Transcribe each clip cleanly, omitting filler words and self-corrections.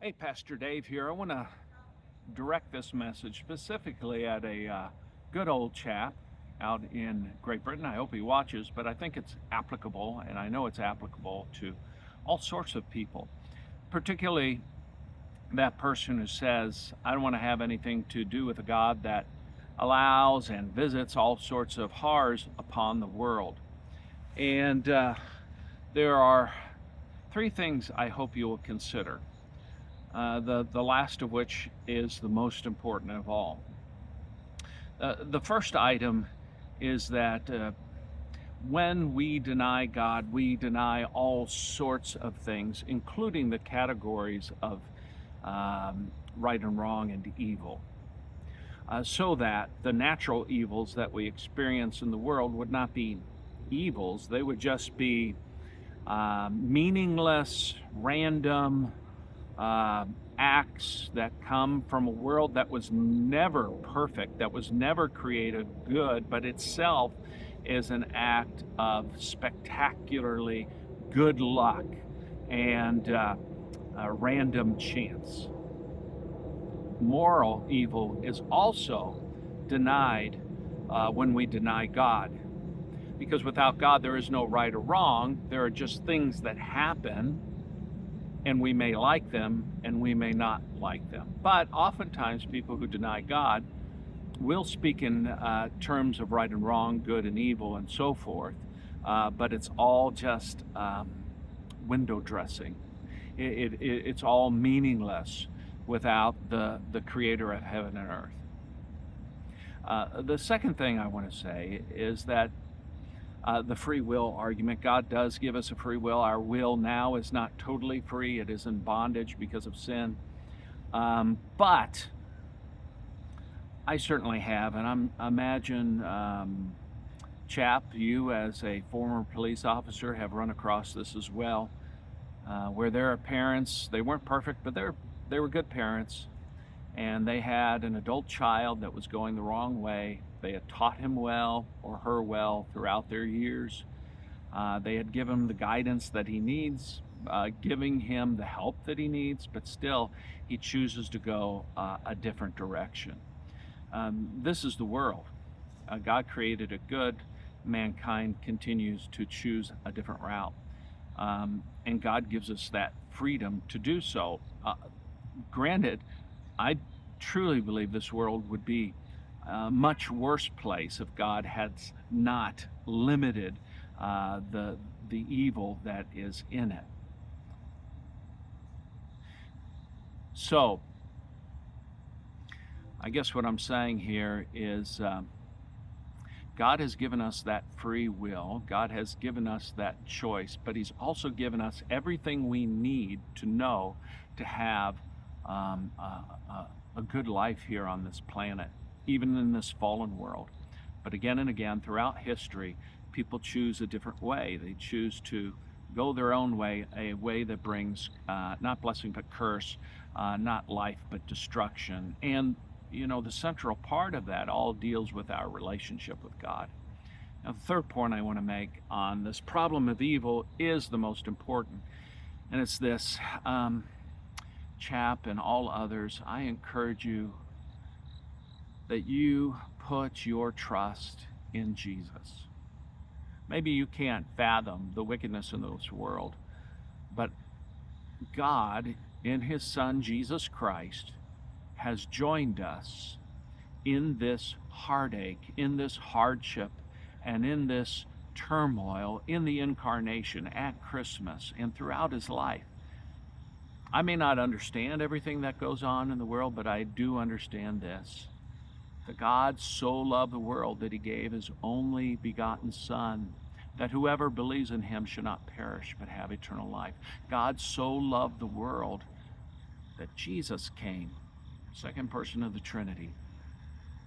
Hey, Pastor Dave here. I want to direct this message specifically at a good old chap out in Great Britain. I hope he watches, but I think it's applicable, and I know it's applicable to all sorts of people, particularly that person who says, I don't want to have anything to do with a God that allows and visits all sorts of horrors upon the world. And there are three things I hope you will consider. The last of which is the most important of all. The first item is that when we deny God, we deny all sorts of things, including the categories of right and wrong and evil, so that the natural evils that we experience in the world would not be evils. They would just be meaningless, random, acts that come from a world that was never perfect, that was never created good, but itself is an act of spectacularly good luck and random chance. Moral evil is also denied when we deny God, because without God there is no right or wrong. There are just things that happen, and we may like them and we may not like them. But oftentimes people who deny God will speak in terms of right and wrong, good and evil, and so forth, but it's all just window dressing. It's all meaningless without the creator of heaven and earth. The second thing I want to say is that the free will argument. God does give us a free will. Our will now is not totally free. It is in bondage because of sin. But I certainly have, and I imagine, chap, you as a former police officer have run across this as well, where there are parents, they weren't perfect, but they were good parents, and they had an adult child that was going the wrong way. They had taught him well or her well throughout their years. They had given him the guidance that he needs, giving him the help that he needs, but still he chooses to go a different direction. This is the world. God created it good. Mankind continues to choose a different route. And God gives us that freedom to do so. Granted, I truly believe this world would be a much worse place if God had not limited the evil that is in it. So, I guess what I'm saying here is God has given us that free will. God has given us that choice, but He's also given us everything we need to know to have a good life here on this planet, even in this fallen world. But again and again throughout history, people choose a different way. They choose to go their own way, a way that brings not blessing but curse, not life but destruction. And the central part of that all deals with our relationship with God. Now, the third point I want to make on this problem of evil is the most important, and it's this. Chap and all others, I encourage you that you put your trust in Jesus. Maybe you can't fathom the wickedness in this world, but God, in His Son Jesus Christ, has joined us in this heartache, in this hardship, and in this turmoil, in the incarnation, at Christmas, and throughout His life. I may not understand everything that goes on in the world, but I do understand this. That God so loved the world that He gave His only begotten Son, that whoever believes in Him should not perish but have eternal life. God so loved the world that Jesus came, second person of the Trinity,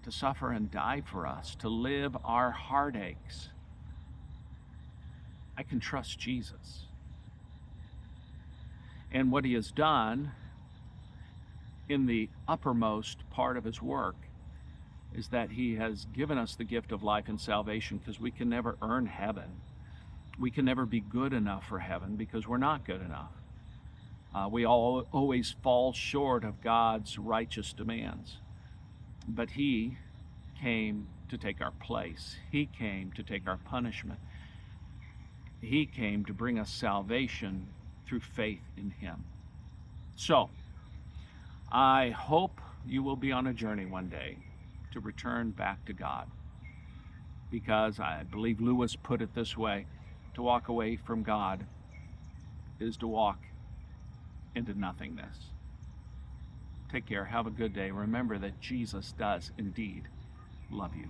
to suffer and die for us, to live our heartaches. I can trust Jesus. And what He has done in the uppermost part of His work is that He has given us the gift of life and salvation, because we can never earn heaven. We can never be good enough for heaven because we're not good enough. We all always fall short of God's righteous demands. But He came to take our place. He came to take our punishment. He came to bring us salvation through faith in Him. So, I hope you will be on a journey one day to return back to God. Because I believe Lewis put it this way: to walk away from God is to walk into nothingness. Take care. Have a good day. Remember that Jesus does indeed love you.